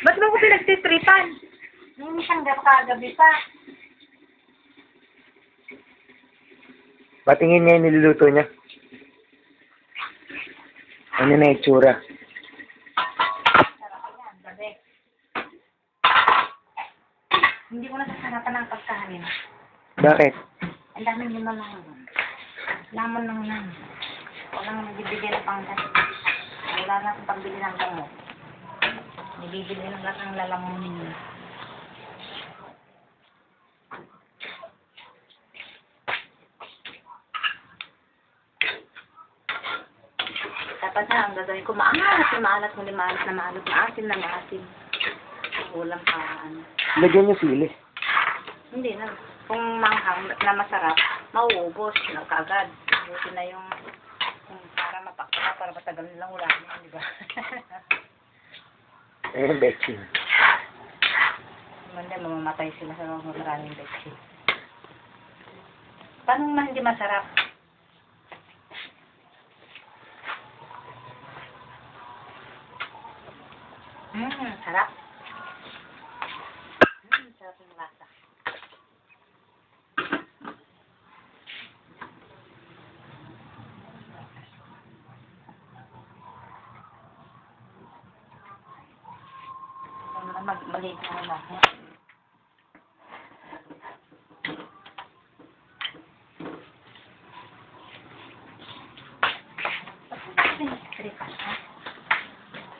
Ba't mo ko pinagtitripan? Nung isang kagabi pa. Patingin niya yung niluluto niya. Ano na itsura? Sarap yan, gabi. Hindi ko nasasarapan ng pagkain. Bakit? Ang daming lumalang. Lamon lang lang. Walang nagbibigay ng pangkat. Wala na akong pagbili ng gamot. Nabibili lang lahat ng lalamunin niya. Dapat na ang gagawin ko, maalat mo maalat na maasim na maasim. Ulam pa, ano. Lagyan niyo sili. Hindi na. Kung manghang na masarap, mauubos na kaagad. Buti na yung para mapakita, para matagal nilang wala niya, di ba? Ayun, Becky. Hindi, mamamatay sila sa maraming beksi. Paano man hindi masarap? Sarap. Sarap yung lasa. Maliit na lasa.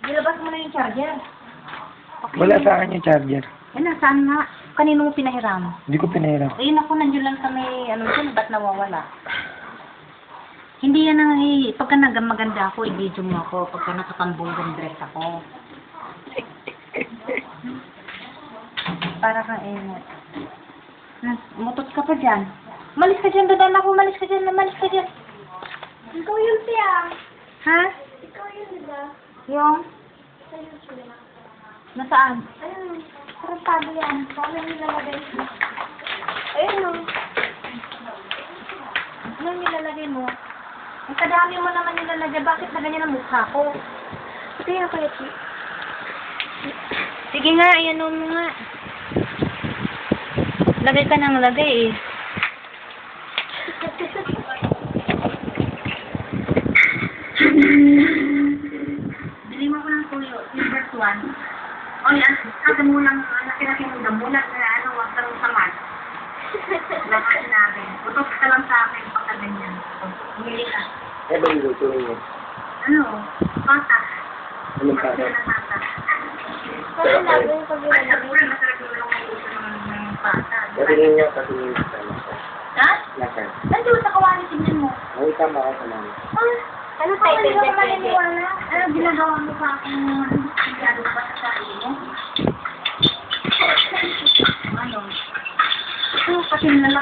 Nilabas mo na yung charger. Okay. Wala sa akin yung charger. Eh, nasaan nga? Kanino mo pinahiram? Hindi ko pinahiram. Ayun ako, nandiyan lang sa may, dyan, ba't nawawala? Hindi yan ang, pagka maganda ako, i-video mo ako, pagka nakapambulgang dress ako. Para kang mutot ka pa dyan. Malis ka dyan, dadan ako, malis ka dyan. Ikaw yun siya. Ha? Ikaw yun, diba? Yung? Ayun siya. Nasaan? Ayun. Tarantado yan. Paano nilalagay siya? Ayun o. Anong nilalagay mo? Ang kadami mo naman nilalagay. Bakit na ganyan ang mukha ko? Ito yung kuya Chi. Sige nga, ayan mo nga. Lagay ka ng lagay eh. Bili mo ko ng tuyo, silver swan. O yan, kada mo lang, nakilaki mo damulat na wag kang samat. Lahat namin. Utos ka lang sa akin pagka ganyan. Bumili ka. Eh, ba yung luto niyo? Ano? Patas. Anong Kasi para? ng patas. Paano namin pag Ay, ilalagay? siguro masarap yung luto ng patas. Patingin niya, patingin niya sa nasa. Ha? Nasa. Nandun sa kawali, tingnan mo. Ay, tama ka sa namin. Ano Ay, title hindi niya? ko maniniwala. Ano ginagawa mo sa akin? Sigurado ka sa sarili mo? Ano? Ito, kasi lalaki.